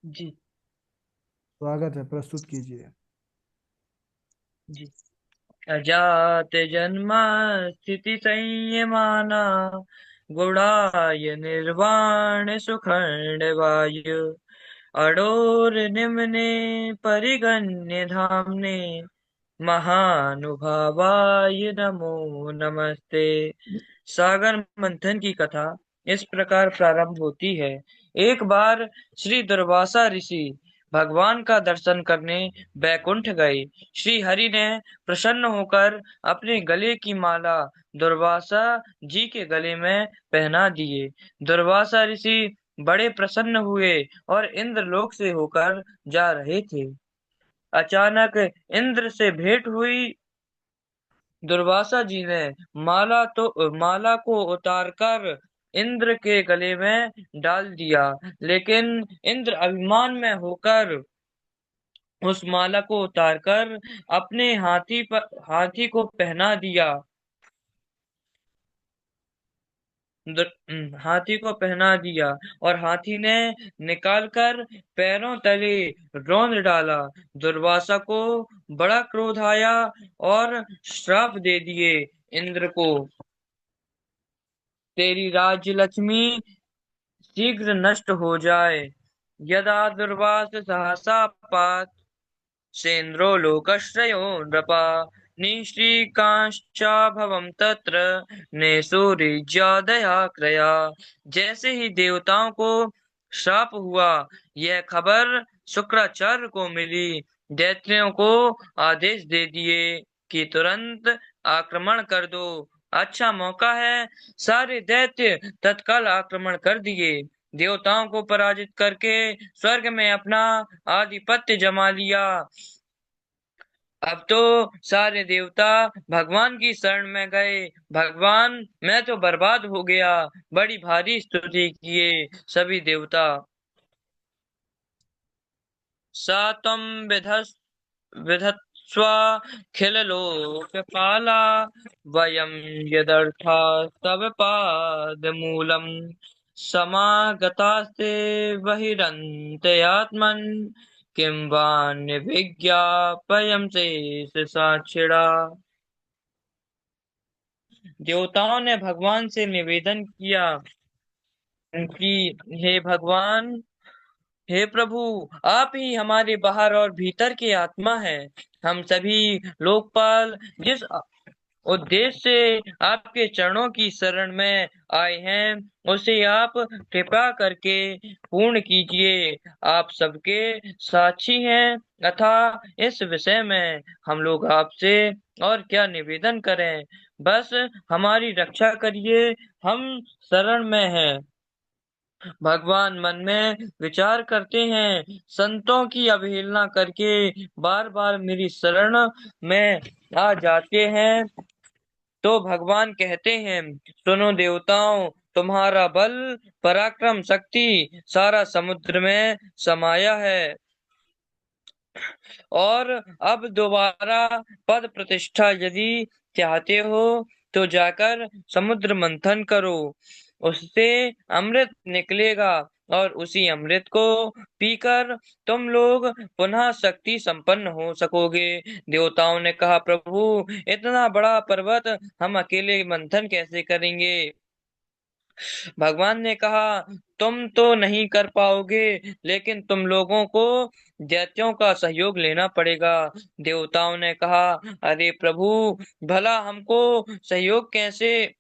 जी। स्वागत है, प्रस्तुत कीजिए। जी। अजात जन्मा स्थिति संयमाना गुणाय निर्वाण सुखंड वायु अडोर निम्ने परिगण्य धाम्ने महानुभावाय नमो नमस्ते। सागर मंथन की कथा इस प्रकार प्रारंभ होती है। एक बार श्री दुर्वासा ऋषि भगवान का दर्शन करने बैकुंठ गए। श्री हरि ने प्रसन्न होकर अपने गले की माला दुर्वासा जी के गले में पहना दिए। दुर्वासा ऋषि बड़े प्रसन्न हुए और इंद्रलोक से होकर जा रहे थे। अचानक इंद्र से भेंट हुई। दुर्वासा जी ने माला को उतारकर इंद्र के गले में डाल दिया, लेकिन इंद्र अभिमान में होकर उस माला को उतारकर अपने हाथी को पहना दिया। हाथी को पहना दिया और हाथी ने निकालकर पैरों तले रौंद डाला। दुर्वासा को बड़ा क्रोध आया और श्राप दे दिए इंद्र को, तेरी राज्य लक्ष्मी शीघ्र नष्ट हो जाए। यदा दुर्वास सहसा पात सेन्द्रो लोकश्रयो नृपा निःश्रीकांश्चाभवं तत्र नेषुरिज्यादया क्रया। जैसे ही देवताओं को श्राप हुआ, यह खबर शुक्राचार्य को मिली। दैत्यों को आदेश दे दिए कि तुरंत आक्रमण कर दो। अच्छा मौका है। सारे दैत्य तत्काल आक्रमण कर दिए। देवताओं को पराजित करके स्वर्ग में अपना आधिपत्य जमा लिया। अब तो सारे देवता भगवान की शरण में गए। भगवान मैं तो बर्बाद हो गया। बड़ी भारी स्तुति किए सभी देवता। सा त्वं विधत्स्वाखिललोकपाला वयं यदर्थास्तव पादमूलम् समागतास्ते बहिरन्तयात्मन् किं वा निविज्ञापयं शेषसाक्षिणा। देवताओं ने भगवान से निवेदन किया कि हे भगवान, हे प्रभु, आप ही हमारे बाहर और भीतर की आत्मा है। हम सभी लोकपाल जिस उद्देश्य से आपके चरणों की शरण में आए हैं, उसे आप कृपा करके पूर्ण कीजिए। आप सबके साक्षी हैं, अतः इस विषय में हम लोग आपसे और क्या निवेदन करें। बस हमारी रक्षा करिए, हम शरण में हैं। भगवान मन में विचार करते हैं, संतों की अवहेलना करके बार बार मेरी शरण में आ जाते हैं, तो भगवान कहते हैं, सुनो देवताओं, तुम्हारा बल पराक्रम शक्ति सारा समुद्र में समाया है और अब दोबारा पद प्रतिष्ठा यदि चाहते हो तो जाकर समुद्र मंथन करो। उससे अमृत निकलेगा और उसी अमृत को पीकर तुम लोग पुनः शक्ति संपन्न हो सकोगे। देवताओं ने कहा, प्रभु इतना बड़ा पर्वत हम अकेले मंथन कैसे करेंगे। भगवान ने कहा, तुम तो नहीं कर पाओगे, लेकिन तुम लोगों को दैत्यों का सहयोग लेना पड़ेगा। देवताओं ने कहा, अरे प्रभु, भला हमको सहयोग कैसे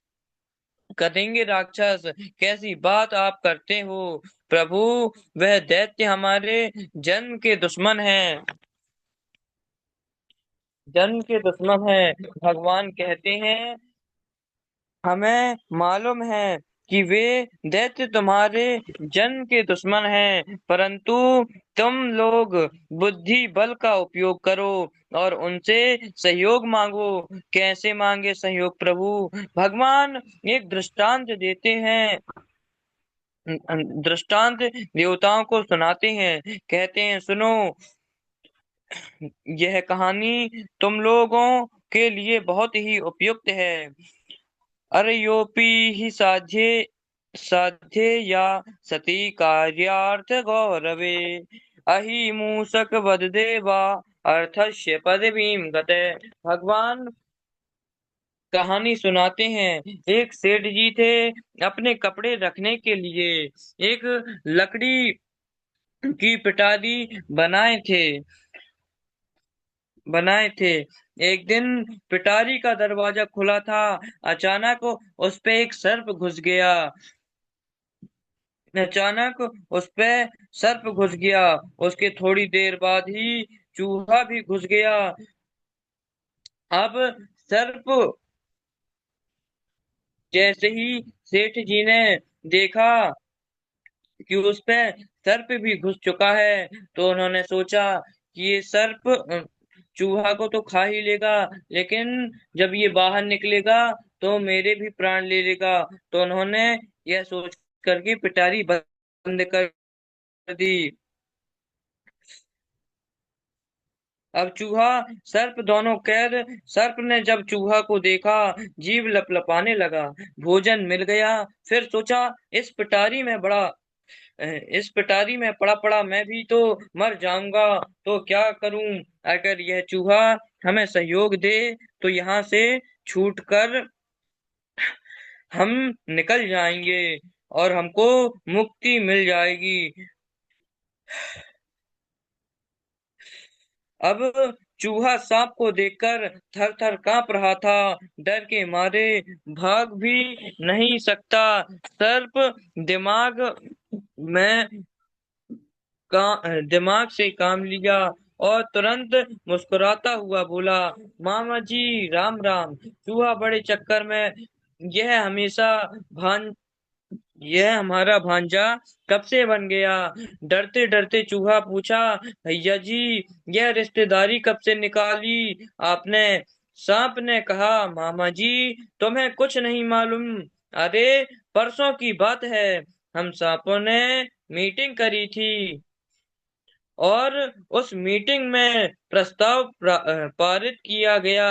करेंगे राक्षस, कैसी बात आप करते हो। प्रभु, वह दैत्य हमारे जन्म के दुश्मन हैं, जन्म के दुश्मन हैं। भगवान कहते हैं, हमें मालूम है कि वे दैत्य तुम्हारे जन्म के दुश्मन हैं, परंतु तुम लोग बुद्धि बल का उपयोग करो और उनसे सहयोग मांगो। कैसे मांगे सहयोग प्रभु। भगवान एक दृष्टांत देते हैं, दृष्टांत देवताओं को सुनाते हैं। कहते हैं, सुनो, यह कहानी तुम लोगों के लिए बहुत ही उपयुक्त है। अरयोपि ही साध्ये साध्ये या सती कार्यार्थ गौरवे अहि मूषक वद देवा अर्थस्य पदवीं गते। भगवान कहानी सुनाते हैं। एक सेठ जी थे, अपने कपड़े रखने के लिए एक लकड़ी की पिटारी बनाए थे। एक दिन पिटारी का दरवाजा खुला था। अचानक उस पे एक सर्प घुस गया। अचानक उस पे सर्प घुस गया। उसके थोड़ी देर बाद ही चूहा भी घुस गया। अब सर्प जैसे ही सेठ जी ने देखा कि उस पे सर्प भी घुस चुका है, तो उन्होंने सोचा कि ये सर्प चूहा को तो खा ही लेगा, लेकिन जब ये बाहर निकलेगा तो मेरे भी प्राण ले लेगा। तो उन्होंने यह सोच करके पिटारी बंद कर दी। अब चूहा सर्प दोनों कैद। सर्प ने जब चूहा को देखा, जीभ लपलपाने लगा। भोजन मिल गया। फिर सोचा, इस पिटारी में बड़ा इस पिटारी में पड़ा पड़ा मैं भी तो मर जाऊंगा, तो क्या करूं। अगर यह चूहा हमें सहयोग दे तो यहाँ से छूटकर हम निकल जाएंगे और हमको मुक्ति मिल जाएगी। अब चूहा सांप को देखकर थर थर कांप रहा था। डर के मारे भाग भी नहीं सकता। सर्प दिमाग में दिमाग से काम लिया और तुरंत मुस्कुराता हुआ बोला, मामा जी राम राम। चूहा बड़े चक्कर में। यह हमेशा भान यह हमारा भांजा कब से बन गया। डरते डरते चूहा पूछा, भैया जी यह रिश्तेदारी कब से निकाली आपने। सांप ने कहा, मामा जी तुम्हें कुछ नहीं मालूम। अरे परसों की बात है, हम सांपों ने मीटिंग करी थी और उस मीटिंग में प्रस्ताव पारित किया गया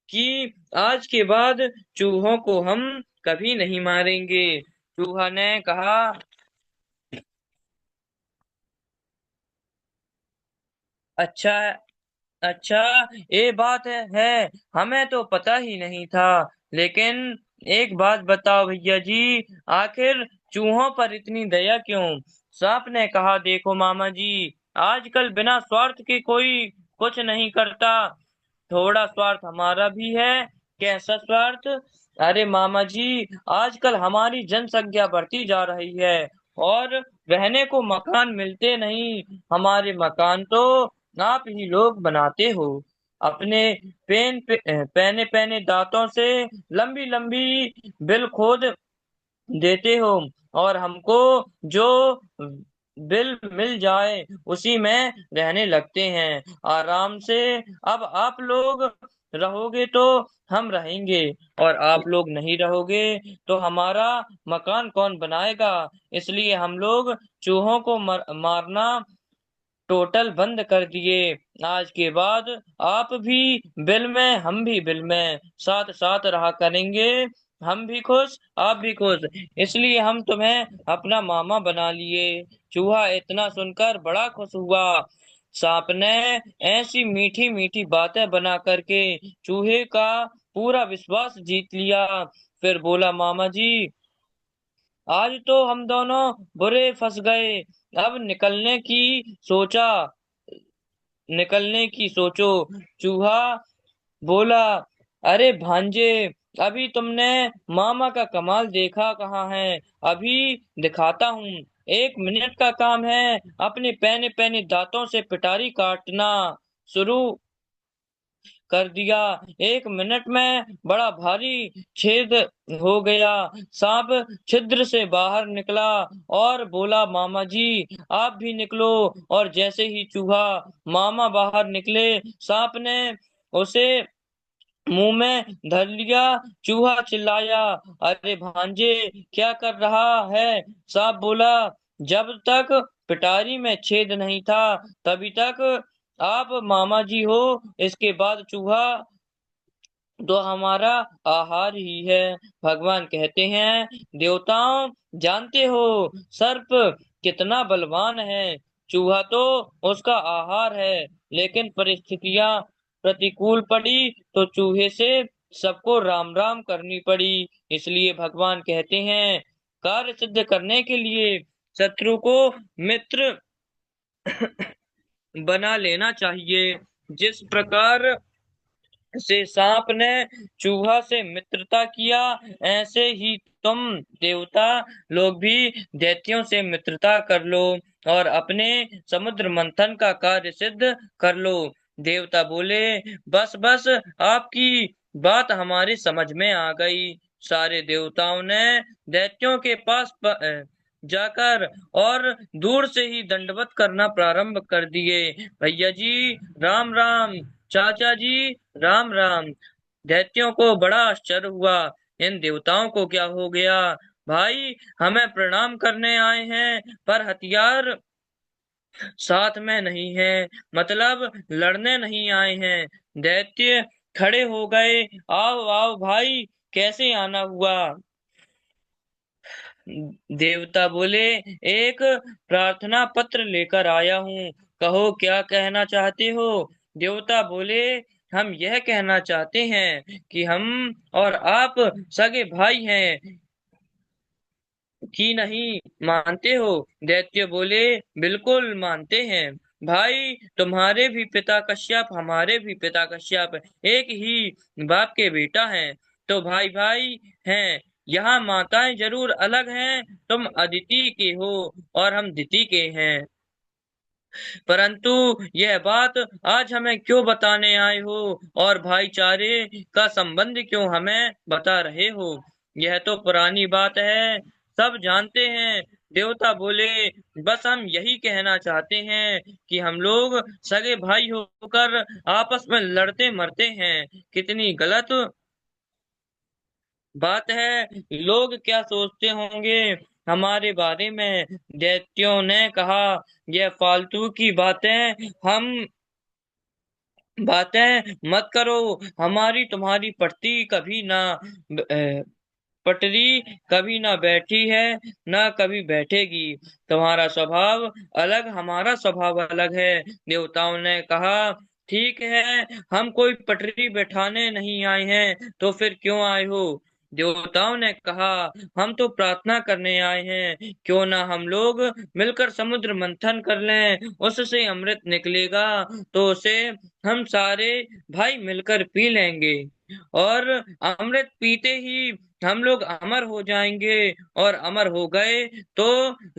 कि आज के बाद चूहों को हम कभी नहीं मारेंगे। चूहा ने कहा, अच्छा अच्छा, ये बात है, हमें तो पता ही नहीं था। लेकिन एक बात बताओ भैया जी, आखिर चूहों पर इतनी दया क्यों। सांप ने कहा, देखो मामा जी, आजकल बिना स्वार्थ के कोई कुछ नहीं करता। थोड़ा स्वार्थ हमारा भी है। कैसा स्वार्थ। अरे मामा जी, आजकल हमारी जनसंख्या बढ़ती जा रही है और रहने को मकान मिलते नहीं। हमारे मकान तो आप ही लोग बनाते हो। अपने पहने पहने दांतों से लंबी लंबी बिल खोद देते हो और हमको जो बिल मिल जाए उसी में रहने लगते हैं आराम से। अब आप लोग रहोगे तो हम रहेंगे और आप लोग नहीं रहोगे तो हमारा मकान कौन बनाएगा। इसलिए हम लोग चूहों को मारना टोटल बंद कर दिए। आज के बाद आप भी बिल में, हम भी बिल में, साथ साथ रहा करेंगे। हम भी खुश, आप भी खुश। इसलिए हम तुम्हें अपना मामा बना लिए। चूहा इतना सुनकर बड़ा खुश हुआ। सांप ने ऐसी मीठी मीठी बातें बना करके चूहे का पूरा विश्वास जीत लिया। फिर बोला, मामा जी आज तो हम दोनों बुरे फंस गए। अब सोचा निकलने की सोचो। चूहा बोला, अरे भांजे, अभी तुमने मामा का कमाल देखा कहाँ है। अभी दिखाता हूँ। 1 मिनट का काम है। अपने पहने पहने दांतों से पिटारी काटना शुरू कर दिया। 1 मिनट में बड़ा भारी छेद हो गया। सांप छिद्र से बाहर निकला और बोला, मामा जी आप भी निकलो। और जैसे ही चूहा मामा बाहर निकले, सांप ने उसे मुंह में धर लिया। चूहा चिल्लाया, अरे भांजे क्या कर रहा है। सांप बोला, जब तक पिटारी में छेद नहीं था तभी तक आप मामा जी हो। इसके बाद चूहा तो हमारा आहार ही है। भगवान कहते हैं, देवताओं, जानते हो सर्प कितना बलवान है। चूहा तो उसका आहार है, लेकिन परिस्थितियां प्रतिकूल पड़ी तो चूहे से सबको राम राम करनी पड़ी। इसलिए भगवान कहते हैं, कार्य सिद्ध करने के लिए शत्रु को मित्र बना लेना चाहिए। जिस प्रकार से सांप ने चूहा से मित्रता किया, ऐसे ही तुम देवता लोग भी दैत्यों से मित्रता कर लो और अपने समुद्र मंथन का कार्य सिद्ध कर लो। देवता बोले, बस बस, आपकी बात हमारी समझ में आ गई। सारे देवताओं ने दैत्यों के पास जाकर और दूर से ही दंडवत करना प्रारंभ कर दिए। भैया जी, राम राम। चाचा जी, राम राम। दैत्यों को बड़ा आश्चर्य हुआ, इन देवताओं को क्या हो गया। भाई, हमें प्रणाम करने आए हैं, पर हथियार साथ में नहीं है, मतलब लड़ने नहीं आए हैं। दैत्य खड़े हो गए, आओ आओ भाई, कैसे आना हुआ। देवता बोले, एक प्रार्थना पत्र लेकर आया हूँ, कहो क्या कहना चाहते हो। देवता बोले, हम यह कहना चाहते हैं कि हम और आप सगे भाई हैं कि नहीं, मानते हो। दैत्य बोले, बिल्कुल मानते हैं। भाई, तुम्हारे भी पिता कश्यप, हमारे भी पिता कश्यप एक ही बाप के बेटा हैं, तो भाई भाई हैं। यहाँ माताएं जरूर अलग हैं, तुम अदिति के हो और हम दिति के हैं, परंतु यह बात आज हमें क्यों बताने आए हो, और भाईचारे का संबंध क्यों हमें बता रहे हो। यह तो पुरानी बात है, सब जानते हैं। देवता बोले, बस हम यही कहना चाहते हैं कि हम लोग सगे भाई होकर आपस में लड़ते मरते हैं। कितनी गलत बात है, लोग क्या सोचते होंगे हमारे बारे में। दैत्यों ने कहा, यह फालतू की बातें मत करो। हमारी तुम्हारी पटरी कभी ना बैठी है, ना कभी बैठेगी। तुम्हारा स्वभाव अलग, हमारा स्वभाव अलग है। देवताओं ने कहा, ठीक है, हम कोई पटरी बैठाने नहीं आए हैं, तो फिर क्यों आए हो। देवताओं ने कहा, हम तो प्रार्थना करने आए हैं, क्यों ना हम लोग मिलकर समुद्र मंथन कर लें, उससे अमृत निकलेगा, तो उसे हम सारे भाई मिलकर पी लेंगे, और अमृत पीते ही हम लोग अमर हो जाएंगे, और अमर हो गए तो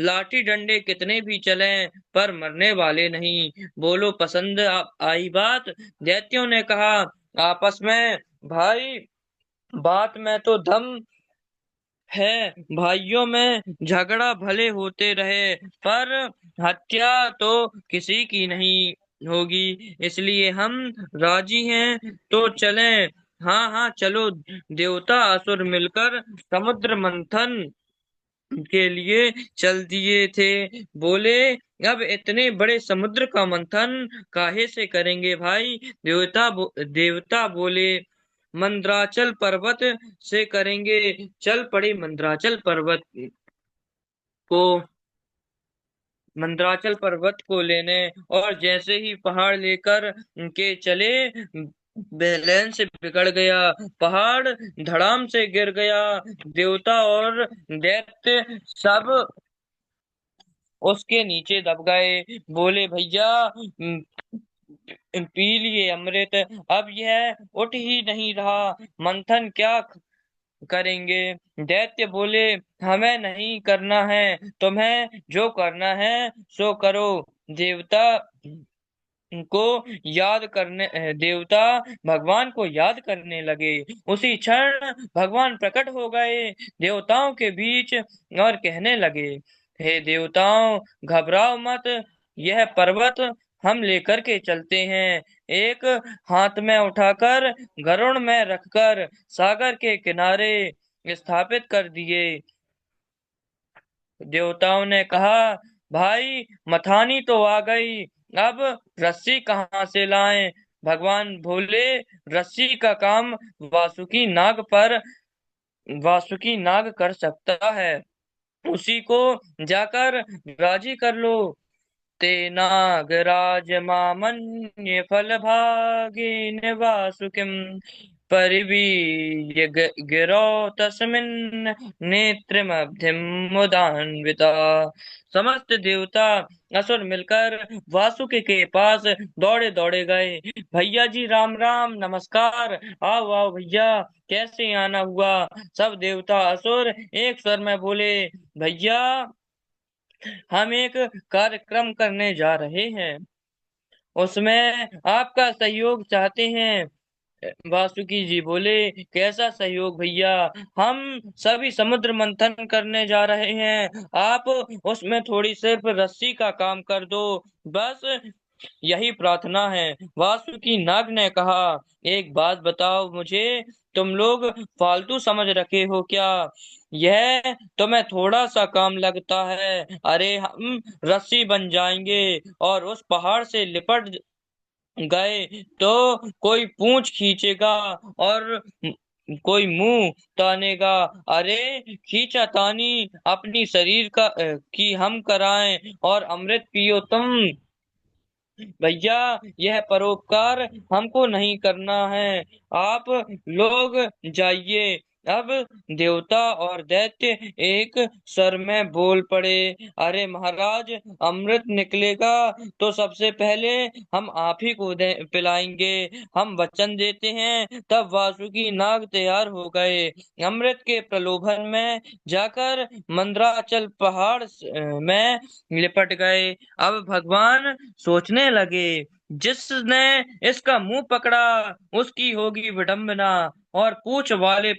लाठी डंडे कितने भी चलें पर मरने वाले नहीं। बोलो, पसंद आई बात। दैत्यों ने कहा आपस में, भाई, बात में तो दम है, भाइयों में झगड़ा भले होते रहे, पर हत्या तो किसी की नहीं होगी, इसलिए हम राजी हैं, तो चलें। हाँ हाँ, चलो। देवता असुर मिलकर समुद्र मंथन के लिए चल दिए थे। बोले, अब इतने बड़े समुद्र का मंथन काहे से करेंगे भाई। देवता बोले, मंद्राचल पर्वत से करेंगे। चल पड़े को मंद्राचल पर्वत को लेने, और जैसे ही पहाड़ लेकर के चले, बैलेंस बिगड़ गया, पहाड़ धड़ाम से गिर गया। देवता और दैत्य सब उसके नीचे दब गए। बोले, भैया, पी लिए अमृत, अब यह उठ ही नहीं रहा, मंथन क्या करेंगे। दैत्य बोले, हमें नहीं करना है, तुम्हें जो करना है सो करो। देवता को देवता भगवान को याद करने लगे। उसी क्षण भगवान प्रकट हो गए देवताओं के बीच, और कहने लगे, हे देवताओं, घबराओ मत, यह पर्वत हम लेकर के चलते हैं। एक हाथ में उठाकर गरुड़ में रखकर सागर के किनारे स्थापित कर दिए। देवताओं ने कहा, भाई, मथानी तो आ गई, अब रस्सी कहाँ से लाएं। भगवान भोले, रस्सी का काम वासुकी नाग पर वासुकी नाग कर सकता है, उसी को जाकर राजी कर लो। तेनागराजमामन्ये फलभागेन वासुकिं परिवीर्य गिरौ तस्मिन् नेत्रिमब्धिमुदान्विता। समस्त देवता असुर मिलकर वासुकी के पास दौड़े दौड़े गए। भैया जी राम राम, नमस्कार, आओ आओ भैया, कैसे आना हुआ? सब देवता असुर एक स्वर में बोले, भैया हम एक कार्यक्रम करने जा रहे हैं, उसमें आपका सहयोग चाहते हैं। वासुकी जी बोले, कैसा सहयोग भैया? हम सभी समुद्र मंथन करने जा रहे हैं, आप उसमें थोड़ी सिर्फ रस्सी का काम कर दो, बस यही प्रार्थना है। वासुकी नाग ने कहा, एक बात बताओ मुझे, तुम लोग फालतू समझ रखे हो क्या? यह तुम्हें थोड़ा सा काम लगता है। अरे हम रस्सी बन जाएंगे और उस पहाड़ से लिपट गए तो कोई पूंछ खींचेगा और कोई मुंह तानेगा। अरे खींचा तानी अपनी शरीर की हम कराएं और अमृत पियो तुम। भैया यह परोपकार हमको नहीं करना है, आप लोग जाइए। अब देवता और दैत्य एक स्वर में बोल पड़े, अरे महाराज, अमृत निकलेगा तो सबसे पहले हम आप ही को पिलाएंगे, हम वचन देते हैं। तब वासुकी नाग तैयार हो गए, अमृत के प्रलोभन में जाकर मंदराचल पहाड़ में लिपट गए। अब भगवान सोचने लगे, जिसने इसका मुंह पकड़ा उसकी होगी विडंबना, और पूछ वाले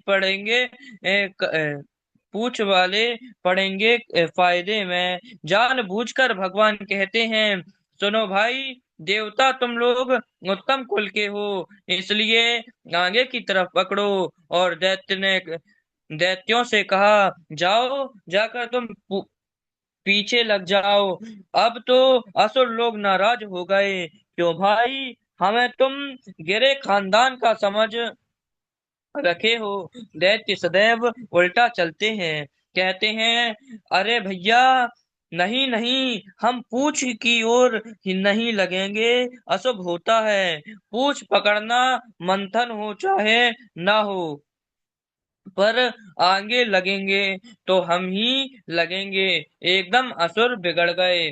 पड़ेंगे फायदे में। जानबूझकर भगवान कहते हैं, सुनो भाई, देवता तुम लोग उत्तम कुल के हो, इसलिए आगे की तरफ पकड़ो। और दैत्यों से कहा, जाओ जाकर तुम पीछे लग जाओ। अब तो असुर लोग नाराज हो गए, क्यों भाई, हमें तुम गिरे खानदान का समझ रखे हो? दैत्य सदैव उल्टा चलते हैं, कहते हैं, अरे भैया, नहीं नहीं, हम पूछ की ओर ही नहीं लगेंगे, अशुभ होता है। पूछ पकड़ना मंथन हो चाहे ना हो, पर आगे लगेंगे तो हम ही लगेंगे। एकदम असुर बिगड़ गए।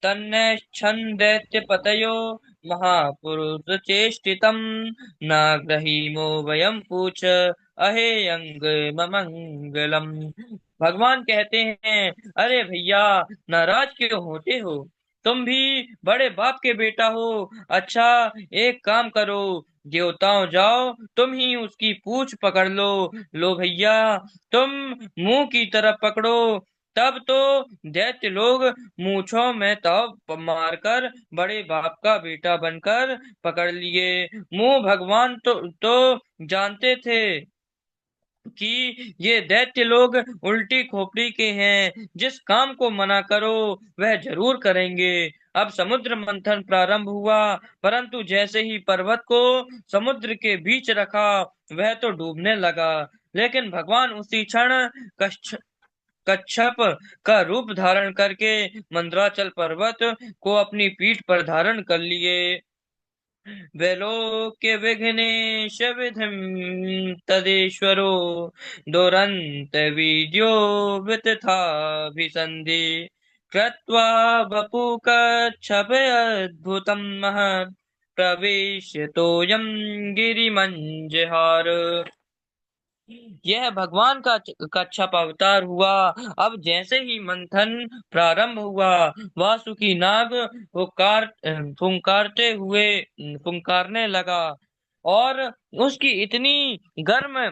तन्नैच्छन्दैत्यपतयो महापुरुषचेष्टितम् नाग्रहीमो वयं पूछ अहेयंगममंगलम्। भगवान कहते हैं, अरे भैया, नाराज क्यों होते हो? तुम भी बड़े बाप के बेटा हो। अच्छा, एक काम करो, देवताओं जाओ, तुम ही उसकी पूंछ पकड़ लो। लो भैया, तुम मुंह की तरफ पकड़ो। तब तो दैत्य लोग मूंछों में तव मारकर बड़े बाप का बेटा बनकर पकड़ लिए। मुंह भगवान तो जानते थे कि ये दैत्य लोग उल्टी खोपड़ी के हैं, जिस काम को मना करो वह जरूर करेंगे। अब समुद्र मंथन प्रारंभ हुआ, परंतु जैसे ही पर्वत को समुद्र के बीच रखा, वह तो डूबने लगा। लेकिन भगवान उसी क्षण कच्छ कच्छप का रूप धारण करके मंदराचल पर्वत को अपनी पीठ पर धारण कर लिए। वैलोक्य विघ्नेश विधिं तदेश्वरो दुरंत वीर्यो वितथाभिसन्धि कृत्वा वपु कच्छपयद्भुतं महत् प्रवेश्य तोयं गिरिमंजहार। यह भगवान का कच्छप अवतार हुआ। अब जैसे ही मंथन प्रारंभ हुआ, वासुकी नाग फुंकारते हुए फुंकारने लगा, और उसकी इतनी गर्म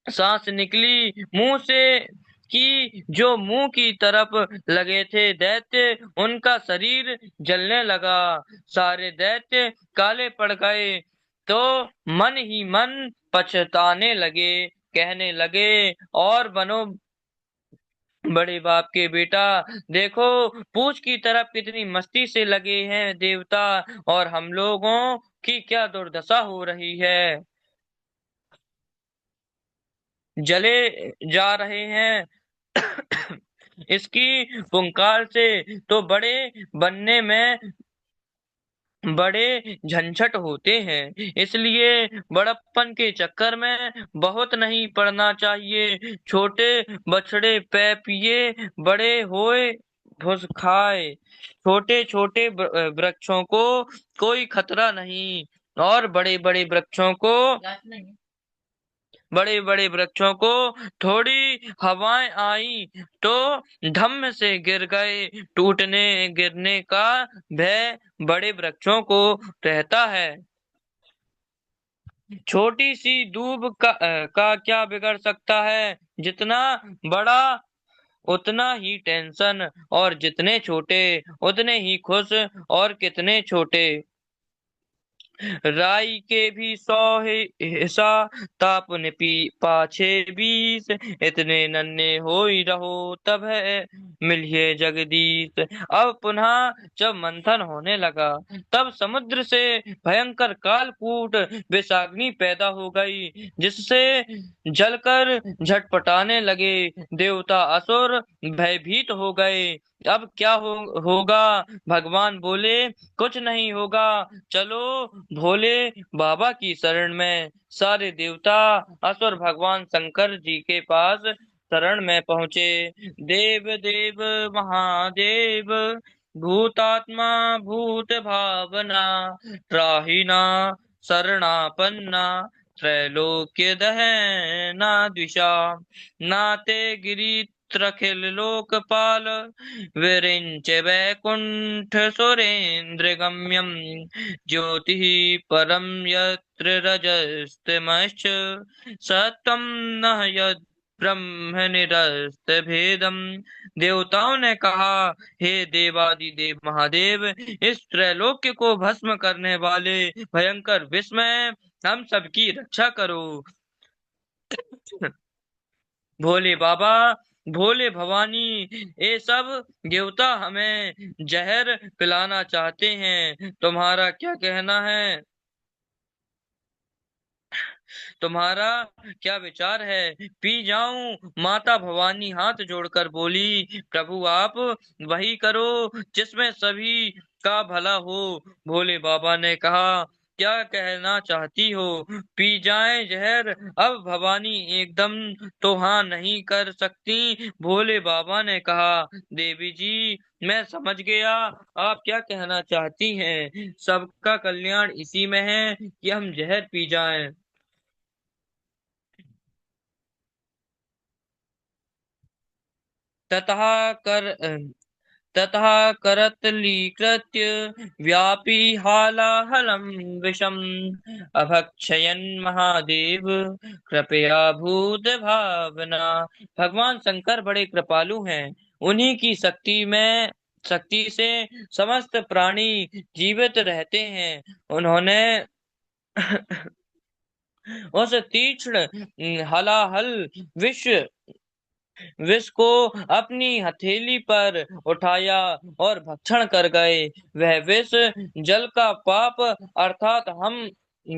सांस निकली मुंह से कि जो मुंह की तरफ लगे थे दैत्य, उनका शरीर जलने लगा। सारे दैत्य काले पड़ गए, तो मन ही मन पछताने लगे, कहने लगे, और बनो बड़े बाप के बेटा, देखो पूछ की तरफ कितनी मस्ती से लगे हैं देवता, और हम लोगों कि क्या दुर्दशा हो रही है। जले जा रहे हैं। इसकी फुंकार से तो बड़े बनने में बड़े झंझट होते हैं, इसलिए बड़प्पन के चक्कर में बहुत नहीं पड़ना चाहिए। छोटे बछड़े पै पिए, बड़े होए भुस खाए। छोटे छोटे वृक्षों को कोई खतरा नहीं, और बड़े बड़े वृक्षों को थोड़ी हवाएं आई तो धम्म से गिर गए। टूटने गिरने का भय बड़े वृक्षों को रहता है। छोटी सी दूब का क्या बिगड़ सकता है। जितना बड़ा उतना ही टेंशन, और जितने छोटे उतने ही खुश। और कितने छोटे राई के भी 100 हिस्सा, तापन पी पाछे 20। इतने नन्हे हो ही रहो, तब है मिलिए जगदीश। अब पुनः जब मंथन होने लगा, तब समुद्र से भयंकर कालकूट विषाग्नि पैदा हो गई, जिससे जलकर झटपटाने लगे। देवता असुर भयभीत हो गए। अब क्या होगा। भगवान बोले, कुछ नहीं होगा, चलो भोले बाबा की शरण में। सारे देवता असुर भगवान शंकर जी के पास शरण में पहुंचे। देव देव महादेव, भूतात्मा भूत भावना, त्राहिना शरणापन्ना, त्रैलोक्य दहना द्विषा। नाते गिरी त्रखिल लोकपाल, विरिञ्च वैकुण्ठ सुरेन्द्र गम्यम्। ज्योतिः परं यत्र रजस्तमश्च, सत्वं न यद् ब्रह्म निरस्त भेदम। देवताओं ने कहा, हे देवादिदेव महादेव, इस त्रैलोक्य को भस्म करने वाले भयंकर विस्मय, हम सबकी रक्षा करो। भोले बाबा, भोले भवानी, ये सब देवता हमें जहर पिलाना चाहते हैं। तुम्हारा क्या कहना है। तुम्हारा क्या विचार है। पी जाऊं। माता भवानी हाथ जोड़कर बोली, प्रभु आप वही करो जिसमें सभी का भला हो। भोले बाबा ने कहा, क्या कहना चाहती हो। पी जाए जहर। अब भवानी एकदम तो हाँ नहीं कर सकती। भोले बाबा ने कहा, देवी जी मैं समझ गया, आप क्या कहना चाहती हैं। सबका कल्याण इसी में है कि हम जहर पी जाएं। ततः कर ततः करतलीकृत्य व्यापी हालाहलं विषम्, अभक्षयन् महादेव कृपया भूत भावना। भगवान शंकर बड़े कृपालु हैं। उन्हीं की शक्ति से समस्त प्राणी जीवित रहते हैं। उन्होंने उस तीक्ष्ण हलाहल विष विष को अपनी हथेली पर उठाया और भक्षण कर गए। वह विष जल का पाप अर्थात हम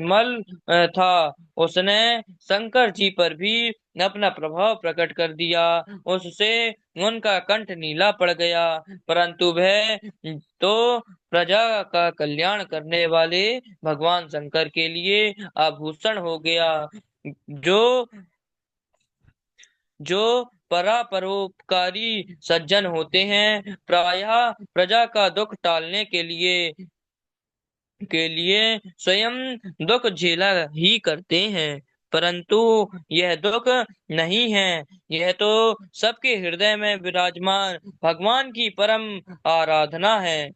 मल था। उसने शंकर जी पर भी अपना प्रभाव प्रकट कर दिया। उससे उनका कंठ नीला पड़ गया, परंतु वह तो प्रजा का कल्याण करने वाले भगवान शंकर के लिए आभूषण हो गया। जो जो परोपकारी सज्जन होते हैं, प्रायः प्रजा का दुख टालने के लिए स्वयं दुख झेला ही करते हैं, परंतु यह दुख नहीं है। यह तो सबके हृदय में विराजमान भगवान की परम आराधना है।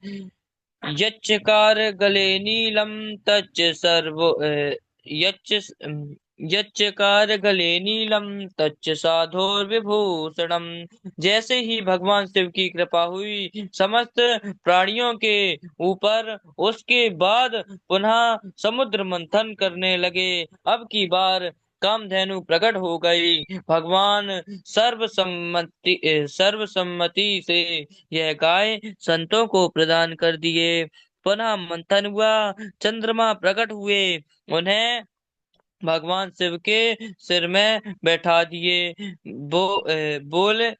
यच्चकार गले नीलम तच्च सर्व यच्च यच्चकार गले नीलम तच्च साधोर्विभूषणम। जैसे ही भगवान शिव की कृपा हुई समस्त प्राणियों के ऊपर, उसके बाद पुनः समुद्र मंथन करने लगे। अब की बार कामधेनु प्रकट हो गई। भगवान सर्वसम्मति से यह गाय संतों को प्रदान कर दिए। पुनः मंथन हुआ। चंद्रमा प्रकट हुए, उन्हें भगवान शिव के सिर में बैठा दिए। बोले,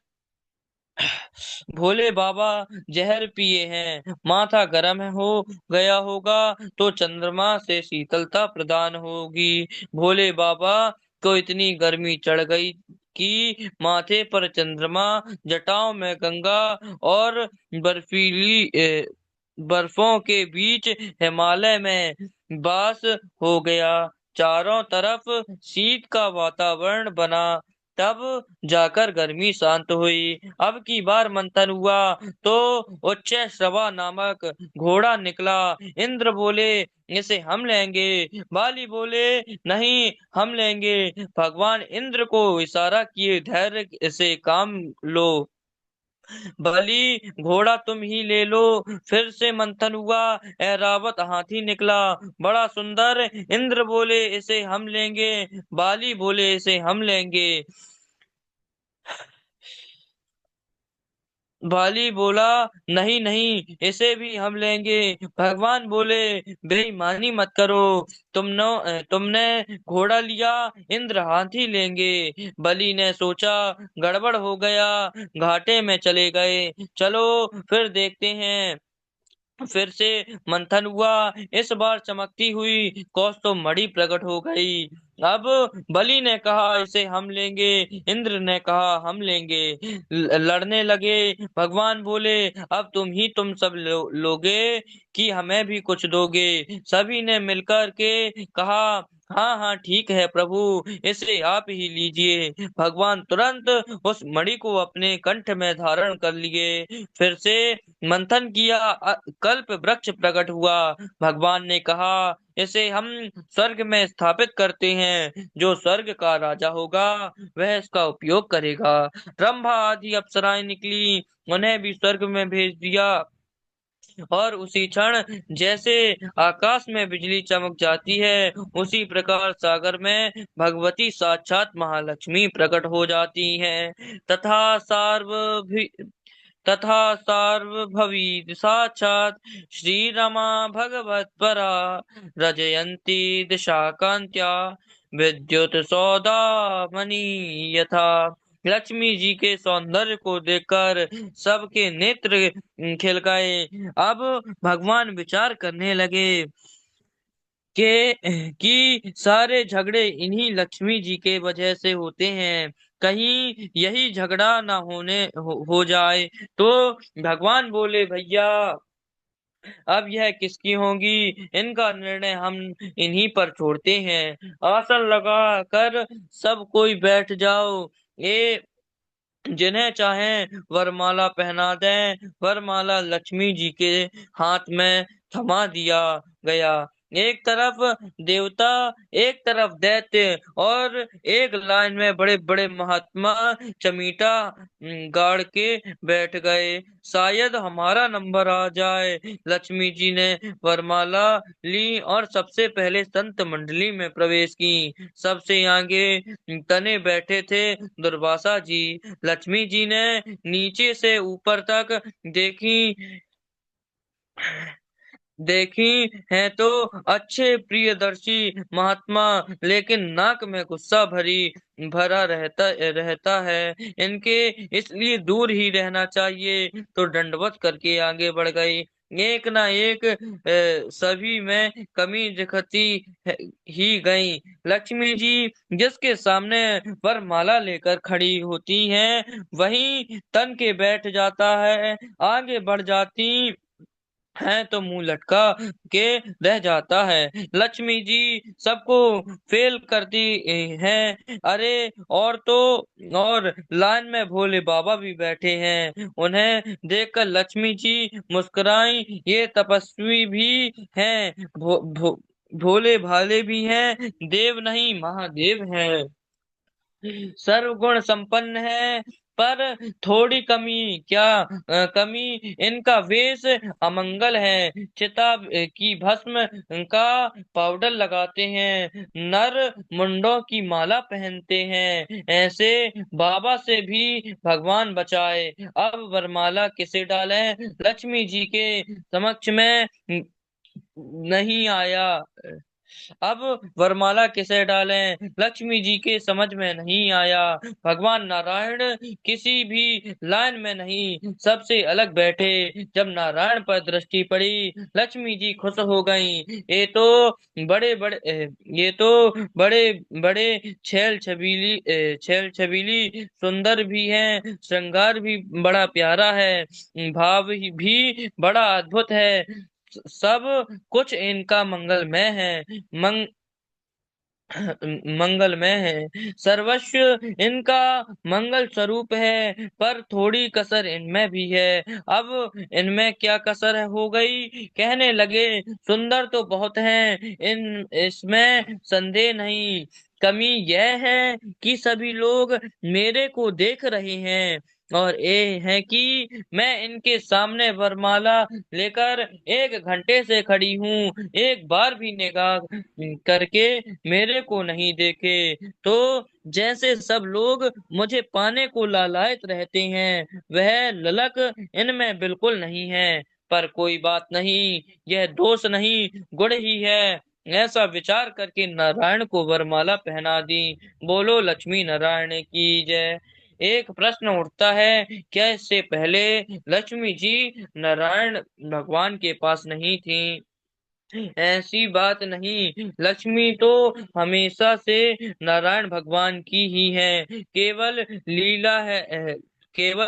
भोले बाबा जहर पिए हैं, माथा गर्म हो गया होगा तो चंद्रमा से शीतलता प्रदान होगी। भोले बाबा को इतनी गर्मी चढ़ गई कि माथे पर चंद्रमा, जटाओं में गंगा और बर्फीली बर्फों के बीच हिमालय में बास हो गया। चारों तरफ शीत का वातावरण बना, तब जाकर गर्मी शांत हुई। अब की बार मंथन हुआ तो उच्च श्रवा नामक घोड़ा निकला। इंद्र बोले, इसे हम लेंगे। बाली बोले, नहीं, हम लेंगे। भगवान इंद्र को इशारा किए, धैर्य से काम लो। बलि, घोड़ा तुम ही ले लो। फिर से मंथन हुआ, ऐरावत हाथी निकला, बड़ा सुंदर। इंद्र बोले, इसे हम लेंगे। बाली बोले, इसे हम लेंगे। बाली बोला, नहीं नहीं, इसे भी हम लेंगे। भगवान बोले, बेईमानी मत करो। तुमने घोड़ा लिया, इंद्र हाथी लेंगे। बलि ने सोचा, गड़बड़ हो गया, घाटे में चले गए। चलो फिर देखते हैं। फिर से मंथन हुआ। इस बार चमकती हुई कौस्तुभ मणि प्रकट हो गई। अब बलि ने कहा, इसे हम लेंगे। इंद्र ने कहा, हम लेंगे। लड़ने लगे। भगवान बोले, अब तुम सब लोगे कि हमें भी कुछ दोगे। सभी ने मिलकर के कहा, हाँ हाँ ठीक है प्रभु, इसे आप ही लीजिए। भगवान तुरंत उस मणि को अपने कंठ में धारण कर लिए। फिर से मंथन किया, कल्प वृक्ष प्रकट हुआ। भगवान ने कहा, इसे हम स्वर्ग में स्थापित करते हैं। जो स्वर्ग का राजा होगा वह इसका उपयोग करेगा। रंभा आदि अप्सराएं निकली, उन्हें भी स्वर्ग में भेज दिया। और उसी क्षण जैसे आकाश में बिजली चमक जाती है, उसी प्रकार सागर में भगवती साक्षात महालक्ष्मी प्रकट हो जाती हैं। तथा सार्वभि तथा सार्वभवी साक्षात् श्रीरमा भगवत्परा रजयन्ती दिशा कांत्या विद्युत सौदामणि यथा। लक्ष्मी जी के सौंदर्य को देखकर सबके नेत्र खिल गए। अब भगवान विचार करने लगे कि सारे झगड़े इन्हीं लक्ष्मी जी के वजह से होते हैं। कहीं यही झगड़ा ना हो जाए। तो भगवान बोले, भैया अब यह किसकी होगी, इनका निर्णय हम इन्हीं पर छोड़ते हैं। आसन लगा कर सब कोई बैठ जाओ। ये जिन्हें चाहें वरमाला पहना दें। वरमाला लक्ष्मी जी के हाथ में थमा दिया गया। एक तरफ देवता, एक तरफ दैत्य, और एक लाइन में बड़े बड़े महात्मा चमीटा गाड़ के बैठ गए। शायद हमारा नंबर आ जाए। लक्ष्मी जी ने वरमाला ली और सबसे पहले संत मंडली में प्रवेश की। सबसे आगे तने बैठे थे दुर्वासा जी। लक्ष्मी जी ने नीचे से ऊपर तक देखी देखी हैं तो अच्छे प्रियदर्शी महात्मा, लेकिन नाक में गुस्सा भरा रहता रहता है। इनके इसलिए दूर ही रहना चाहिए। तो दंडवत करके आगे बढ़ गई। एक ना एक सभी में कमी दिखती ही गई। लक्ष्मी जी जिसके सामने वरमाला लेकर खड़ी होती हैं, वही तन के बैठ जाता है। आगे बढ़ जाती है तो मुंह लटका के रह जाता है। लक्ष्मी जी सबको फेल करती हैं। अरे, और तो और लाइन में भोले बाबा भी बैठे हैं। उन्हें देखकर लक्ष्मी जी मुस्कुराई। ये तपस्वी भी हैं, भोले भाले भी हैं, देव नहीं महादेव हैं। सर्वगुण संपन्न है, पर थोड़ी कमी क्या कमी, इनका वेश अमंगल है। चिता की भस्म का पाउडर लगाते हैं, नर मुंडों की माला पहनते हैं। ऐसे बाबा से भी भगवान बचाए। अब वरमाला किसे डालें? लक्ष्मी जी के समक्ष में नहीं आया। अब वरमाला किसे डालें, लक्ष्मी जी के समझ में नहीं आया। भगवान नारायण किसी भी लाइन में नहीं, सबसे अलग बैठे। जब नारायण पर दृष्टि पड़ी, लक्ष्मी जी खुश हो गईं। बड़े बड़े ये तो बड़े बड़े छेल छबीली सुंदर भी हैं, श्रृंगार भी बड़ा प्यारा है, भाव भी बड़ा अद्भुत है। सब कुछ इनका मंगलमय है। मंग मंगलमय है, सर्वस्व इनका मंगल स्वरूप है। पर थोड़ी कसर इनमें भी है। अब इनमें क्या कसर हो गई, कहने लगे, सुंदर तो बहुत हैं, इन इसमें संदेह नहीं। कमी यह है कि सभी लोग मेरे को देख रहे हैं, और ये है कि मैं इनके सामने वरमाला लेकर 1 घंटे से खड़ी हूँ, एक बार भी निगाह करके मेरे को नहीं देखे। तो जैसे सब लोग मुझे पाने को लालायत रहते हैं, वह ललक इनमें बिल्कुल नहीं है। पर कोई बात नहीं, यह दोष नहीं, गुण ही है। ऐसा विचार करके नारायण को वरमाला पहना दी। बोलो लक्ष्मी नारायण की जय। एक प्रश्न उठता है, क्या इससे पहले लक्ष्मी जी नारायण भगवान के पास नहीं थी? ऐसी बात नहीं, लक्ष्मी तो हमेशा से नारायण भगवान की ही है, केवल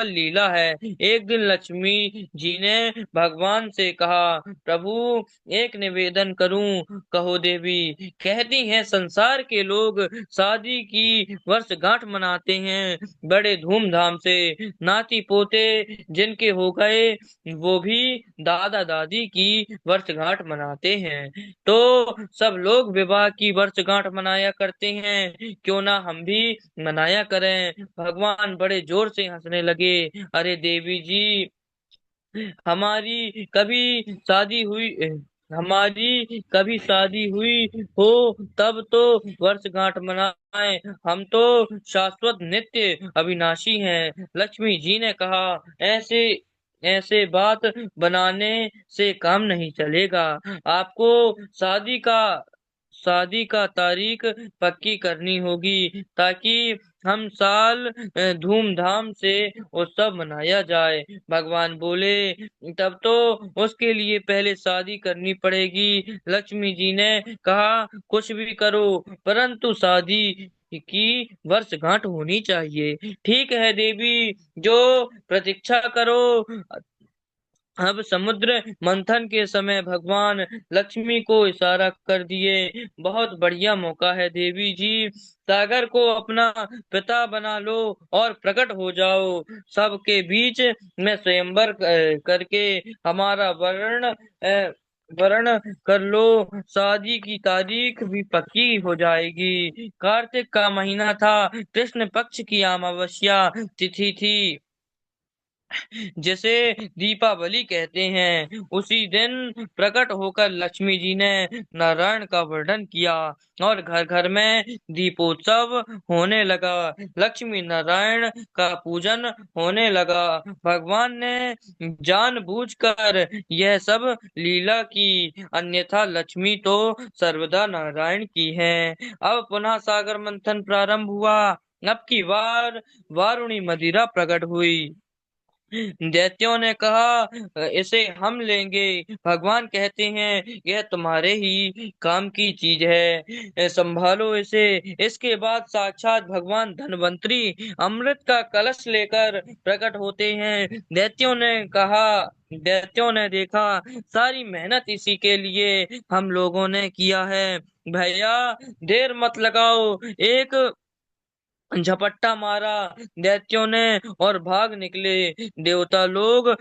लीला है। एक दिन लक्ष्मी जी ने भगवान से कहा, प्रभु एक निवेदन करूं, कहो देवी। कहती हैं, संसार के लोग शादी की वर्षगांठ मनाते हैं बड़े धूमधाम से। नाती पोते जिनके हो गए, वो भी दादा दादी की वर्षगांठ मनाते हैं। तो सब लोग विवाह की वर्षगांठ मनाया करते हैं, क्यों ना हम भी मनाया करें। भगवान बड़े जोर से हंसने लगे। अरे देवी जी, हमारी कभी शादी हुई हमारी कभी शादी हुई हो तब तो वर्षगांठ मनाए, हम तो शाश्वत नित्य अविनाशी हैं। लक्ष्मी जी ने कहा, ऐसे ऐसे बात बनाने से काम नहीं चलेगा। आपको शादी का शादी का तारीख पक्की करनी होगी, ताकि हम साल धूमधाम से उत्सव मनाया जाए। भगवान बोले, तब तो उसके लिए पहले शादी करनी पड़ेगी। लक्ष्मी जी ने कहा, कुछ भी करो, परंतु शादी की वर्षगांठ होनी चाहिए। ठीक है देवी, जो प्रतीक्षा करो। अब समुद्र मंथन के समय भगवान लक्ष्मी को इशारा कर दिए, बहुत बढ़िया मौका है देवी जी, सागर को अपना पिता बना लो और प्रकट हो जाओ। सबके बीच में स्वयंवर करके हमारा वर्ण कर लो। शादी की तारीख भी पक्की हो जाएगी। कार्तिक का महीना था, कृष्ण पक्ष की अमावस्या तिथि थी, जिसे दीपावली कहते हैं। उसी दिन प्रकट होकर लक्ष्मी जी ने नारायण का वर्णन किया, और घर घर में दीपोत्सव होने लगा। लक्ष्मी नारायण का पूजन होने लगा। भगवान ने जानबूझकर यह सब लीला की, अन्यथा लक्ष्मी तो सर्वदा नारायण की है। अब पुनः सागर मंथन प्रारंभ हुआ। अब की बार वारुणी मदिरा प्रकट हुई। दैत्यों ने कहा, इसे हम लेंगे। भगवान कहते हैं, यह तुम्हारे ही काम की चीज है, संभालो इसे। इसके बाद साक्षात भगवान धन्वंतरी अमृत का कलश लेकर प्रकट होते हैं। दैत्यों ने देखा, सारी मेहनत इसी के लिए हम लोगों ने किया है। भैया देर मत लगाओ। एक झपट्टा मारा दैत्यों ने और भाग निकले। देवता लोग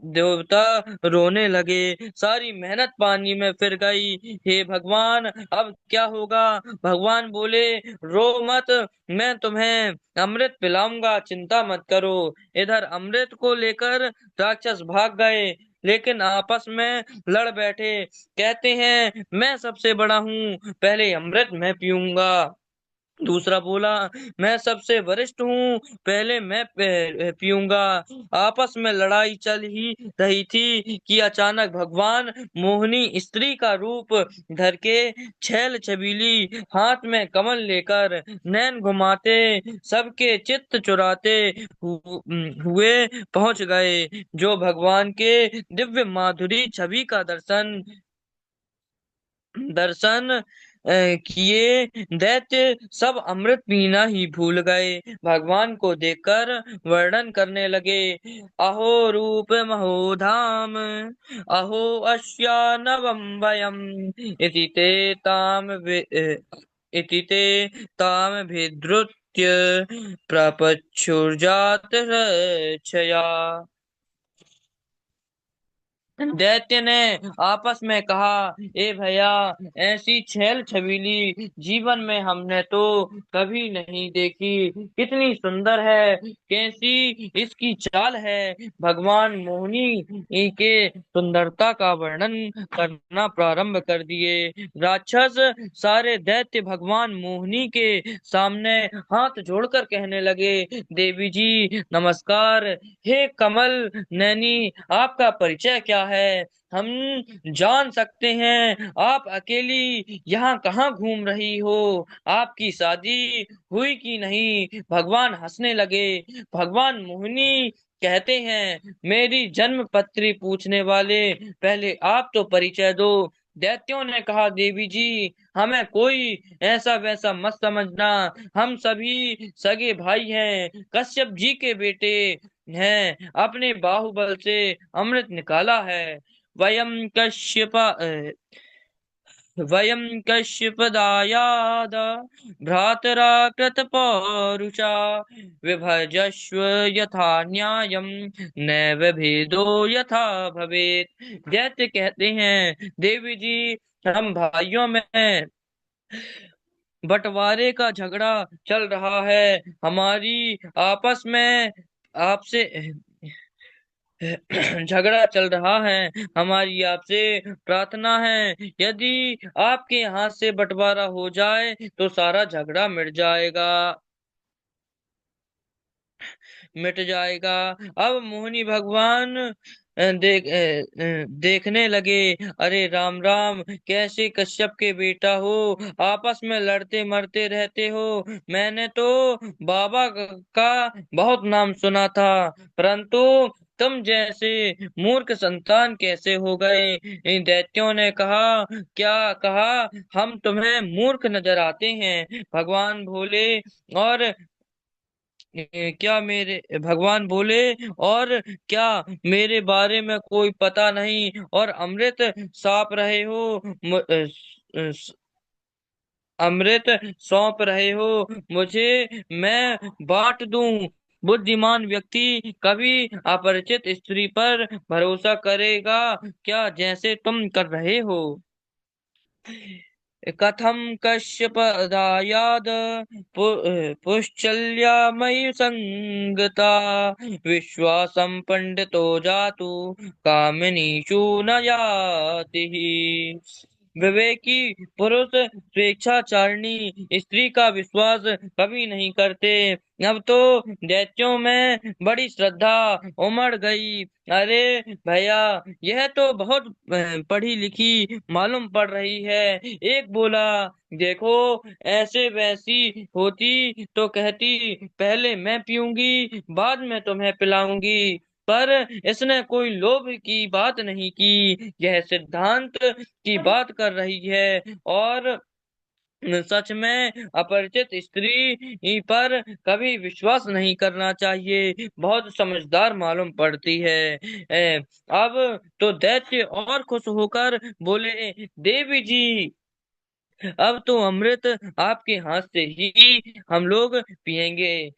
देवता रोने लगे, सारी मेहनत पानी में फिर गई। हे भगवान, अब क्या होगा? भगवान बोले, रो मत, मैं तुम्हें अमृत पिलाऊंगा, चिंता मत करो। इधर अमृत को लेकर राक्षस भाग गए, लेकिन आपस में लड़ बैठे। कहते हैं, मैं सबसे बड़ा हूँ, पहले अमृत मैं पीऊंगा। दूसरा बोला, मैं सबसे वरिष्ठ हूँ, पहले मैं पीऊंगा। आपस में लड़ाई चल ही रही थी कि अचानक भगवान मोहिनी स्त्री का रूप धर के छैल छबीली हाथ में कमल लेकर नैन घुमाते सबके चित्त चुराते हुए पहुंच गए। जो भगवान के दिव्य माधुरी छवि का दर्शन दर्शन किए दैत्य सब अमृत पीना ही भूल गए। भगवान को देखकर वर्णन करने लगे, अहो रूप महोधाम, अहो अस्यानवम वयम, इति ते ताम विधृत्य प्रपच्छुर्जात क्षया। दैत्य ने आपस में कहा, ए भैया, ऐसी छैल छबीली जीवन में हमने तो कभी नहीं देखी। कितनी सुंदर है, कैसी इसकी चाल है। भगवान मोहिनी के सुंदरता का वर्णन करना प्रारंभ कर दिए। राक्षस सारे दैत्य भगवान मोहिनी के सामने हाथ जोड़कर कहने लगे, देवी जी नमस्कार। हे कमल नैनी, आपका परिचय क्या है? हम जान सकते हैं आप अकेली यहाँ कहाँ घूम रही हो? आपकी शादी हुई कि नहीं? भगवान हंसने लगे। भगवान मोहिनी कहते हैं, मेरी जन्म पत्री पूछने वाले, पहले आप तो परिचय दो। दैत्यों ने कहा, देवी जी हमें कोई ऐसा वैसा मत समझना, हम सभी सगे भाई हैं, कश्यप जी के बेटे हैं, अपने बाहुबल से अमृत निकाला है। वयम कश्यप वयम कश्यपदायाद भ्रातरा कृतपौरुषा, विभजस्व यथा न्यायम, नैव भेदो यथा भवेत्। दैत्य कहते हैं, देवी जी हम भाइयों में बंटवारे का झगड़ा चल रहा है। हमारी आपस में आपसे झगड़ा चल रहा है। हमारी आपसे प्रार्थना है, यदि आपके हाथ से बंटवारा हो जाए तो सारा झगड़ा मिट जाएगा। अब मोहिनी भगवान देखने लगे, अरे राम राम, कैसे कश्यप के बेटा हो, आपस में लड़ते मरते रहते हो। मैंने तो बाबा का बहुत नाम सुना था, परंतु तुम जैसे मूर्ख संतान कैसे हो गए? इन दैत्यों ने कहा, क्या कहा? हम तुम्हें मूर्ख नजर आते हैं? और क्या मेरे भगवान बोले, और क्या मेरे बारे में कोई पता नहीं और अमृत साप रहे हो? अमृत सौंप रहे हो मुझे, मैं बांट दूं? बुद्धिमान व्यक्ति कभी अपरिचित स्त्री पर भरोसा करेगा क्या, जैसे तुम कर रहे हो? कथम कश्यपदायाद पुश्चल्या मयि संगता, विश्वासं पंडितो जातु कामिनीषु न याति। विवेकी पुरुष स्वेच्छाचारिणी स्त्री का विश्वास कभी नहीं करते। अब तो दैत्यों में बड़ी श्रद्धा उमड़ गई। अरे भैया, यह तो बहुत पढ़ी लिखी मालूम पड़ रही है। एक बोला, देखो, ऐसे वैसी होती तो कहती पहले मैं पीऊंगी बाद में तुम्हें पिलाऊंगी, पर इसने कोई लोभ की बात नहीं की, यह सिद्धांत की बात कर रही है। और सच में अपरिचित स्त्री पर कभी विश्वास नहीं करना चाहिए, बहुत समझदार मालूम पड़ती है। अब तो दैत्य और खुश होकर बोले, देवी जी अब तो अमृत आपके हाथ से ही हम लोग पिएंगे,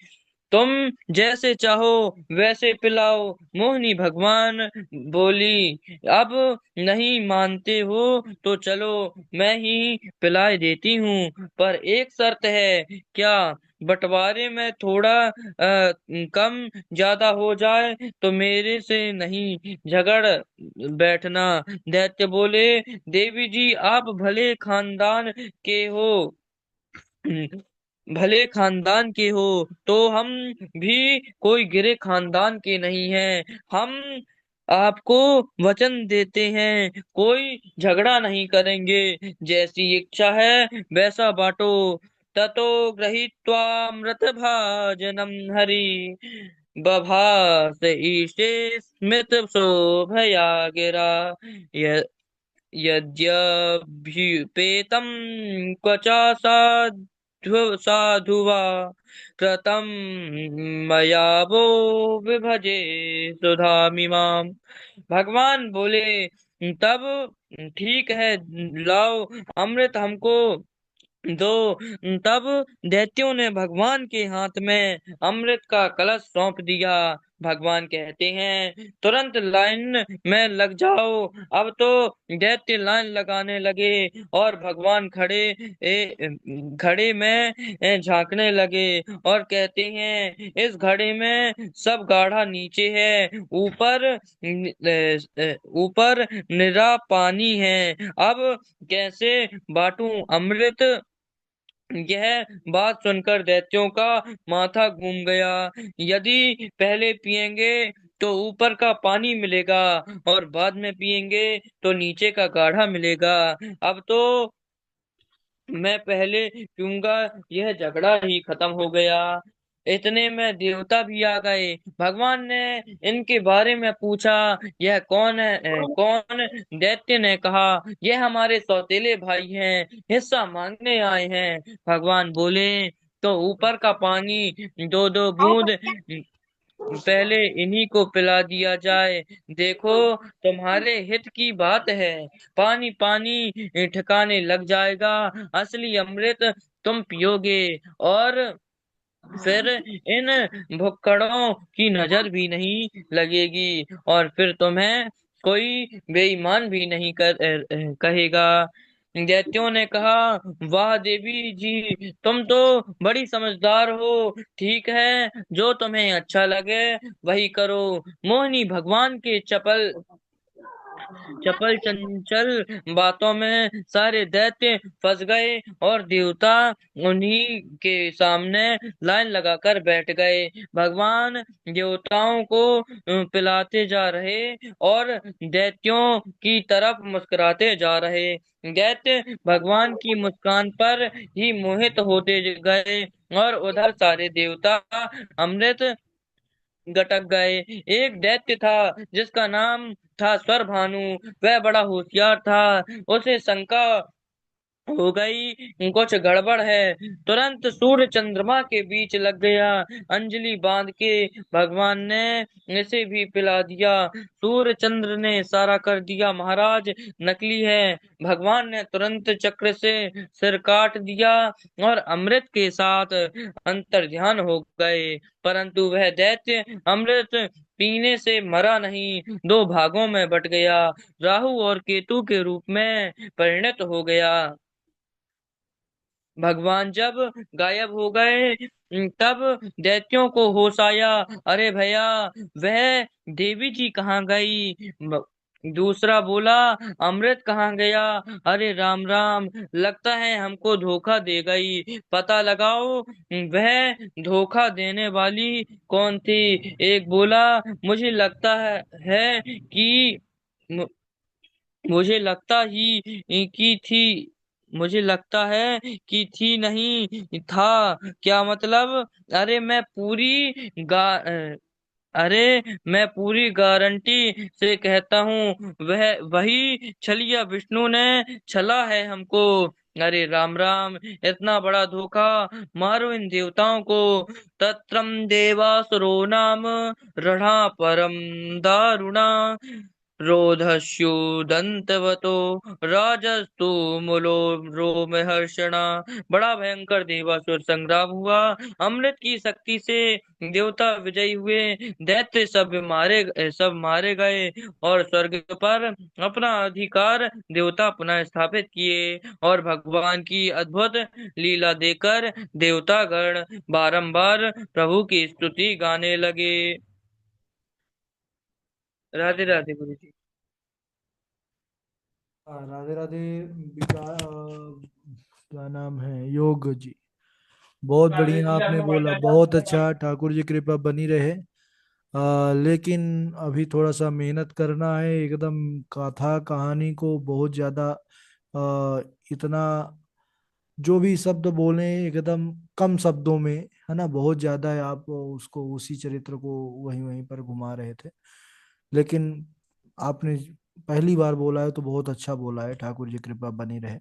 तुम जैसे चाहो वैसे पिलाओ। मोहिनी भगवान बोली, अब नहीं मानते हो तो चलो, मैं ही पिला देती हूँ, पर एक शर्त है। क्या? बंटवारे में थोड़ा कम ज्यादा हो जाए तो मेरे से नहीं झगड़ बैठना। दैत्य बोले, देवी जी आप भले खानदान के हो, भले खानदान के हो, तो हम भी कोई गिरे खानदान के नहीं हैं। हम आपको वचन देते हैं, कोई झगड़ा नहीं करेंगे। जैसी इच्छा है वैसा बांटो। ततो गृहीत्वा मृत भाजनम हरि बभास ईशे स्मित शोभया गिरा। यद्यभ्युपेतं क्वचा साधु वा कृतं मया वो विभजे सुधामिमाम्। भगवान बोले, तब ठीक है, लाओ अमृत हमको दो। तब दैत्यों ने भगवान के हाथ में अमृत का कलश सौंप दिया। भगवान कहते हैं, तुरंत लाइन में लग जाओ। अब तो दैत्य लाइन लगाने लगे और भगवान घड़े में झांकने लगे और कहते हैं, इस घड़े में सब गाढ़ा नीचे है, ऊपर निरा पानी है। अब कैसे बांटूं अमृत। यह बात सुनकर दैत्यों का माथा घूम गया। यदि पहले पिएंगे तो ऊपर का पानी मिलेगा, और बाद में पिएंगे तो नीचे का गाढ़ा मिलेगा। अब तो मैं पहले पीऊंगा, यह झगड़ा ही खत्म हो गया। इतने में देवता भी आ गए। भगवान ने इनके बारे में पूछा, यह कौन है? कौन? दैत्य ने कहा, यह हमारे सौतेले भाई हैं, हिस्सा मांगने आए हैं। भगवान बोले, तो ऊपर का पानी दो दो बूंद पहले इन्हीं को पिला दिया जाए। देखो, तुम्हारे हित की बात है। पानी पानी ठिकाने लग जाएगा, असली अमृत तुम पियोगे, और फिर इन भुक्कड़ों की नजर भी नहीं लगेगी, और फिर तुम्हें कोई बेईमान भी नहीं कहेगा। दैत्यों ने कहा, वाह देवी जी, तुम तो बड़ी समझदार हो। ठीक है, जो तुम्हें अच्छा लगे वही करो। मोहिनी भगवान के चपल चपल चंचल बातों में सारे दैत्य फंस गए, और देवता उन्हीं के सामने लाइन लगाकर बैठ गए। भगवान देवताओं को पिलाते जा रहे और दैत्यों की तरफ मुस्कुराते जा रहे। दैत्य भगवान की मुस्कान पर ही मोहित होते गए, और उधर सारे देवता अमृत गटक गए। एक दैत्य था जिसका नाम था स्वरभानु। वह बड़ा होशियार था। उसे शंका हो गई, कुछ गड़बड़ है। तुरंत सूर्य चंद्रमा के बीच लग गया। अंजलि बांध के भगवान ने इसे भी पिला दिया। सूर्य चंद्र ने इशारा कर दिया, महाराज नकली है। भगवान ने तुरंत चक्र से सिर काट दिया और अमृत के साथ अंतर ध्यान हो गए। परंतु वह दैत्य अमृत पीने से मरा नहीं, दो भागों में बट गया, राहु और केतु के रूप में परिणत हो गया। भगवान जब गायब हो गए, तब दैत्यों को होश आया। अरे भैया, वह देवी जी कहाँ गई? दूसरा बोला, अमृत कहाँ गया? अरे राम राम, लगता है हमको धोखा दे गई। पता लगाओ, वह धोखा देने वाली कौन थी? एक बोला, मुझे लगता है कि मु- मुझे लगता ही कि थी मुझे लगता है कि थी नहीं था। क्या मतलब? अरे मैं पूरी गा अ, अरे मैं पूरी गारंटी से कहता हूँ, वह वही छलिया विष्णु ने छला है हमको। अरे राम राम, इतना बड़ा धोखा! मारो इन देवताओं को। तत्रम देवासुरो नाम रणा परम दारुणा रोधस्युदन्तवतो राजस्तु मूलो रोमहर्षणा। बड़ा भयंकर देवासुर संग्राम हुआ। अमृत की शक्ति से देवता विजयी हुए। दैत्य सब मारे गए, और स्वर्ग पर अपना अधिकार देवता पुनः स्थापित किए, और भगवान की अद्भुत लीला देखकर देवतागण बारंबार प्रभु की स्तुति गाने लगे। राधे राधे गुरु जी। राधे राधे। क्या नाम है? योग जी। बहुत बढ़िया आपने बोला, बहुत अच्छा। ठाकुर जी कृपा बनी रहे। लेकिन अभी थोड़ा सा मेहनत करना है, एकदम कथा कहानी को बहुत ज्यादा इतना जो भी शब्द बोले एकदम कम शब्दों में, है ना, बहुत ज्यादा है। आप उसको उसी चरित्र को वहीं वहीं पर घुमा रहे थे। लेकिन आपने पहली बार बोला है तो बहुत अच्छा बोला है, ठाकुर जी कृपा बनी रहे।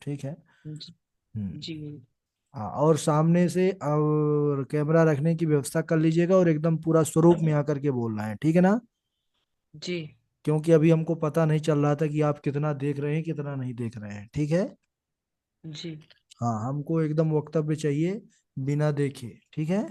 ठीक है। जी। हम्म। जी। हाँ, और सामने से और कैमरा रखने की व्यवस्था कर लीजिएगा, और एकदम पूरा स्वरूप में आकर के बोलना है, ठीक है ना? जी। क्योंकि अभी हमको पता नहीं चल रहा था कि आप कितना देख रहे हैं कितना नहीं देख रहे हैं, ठीक है? जी। हाँ, हमको एकदम वक्तव्य चाहिए बिना देखे, ठीक है?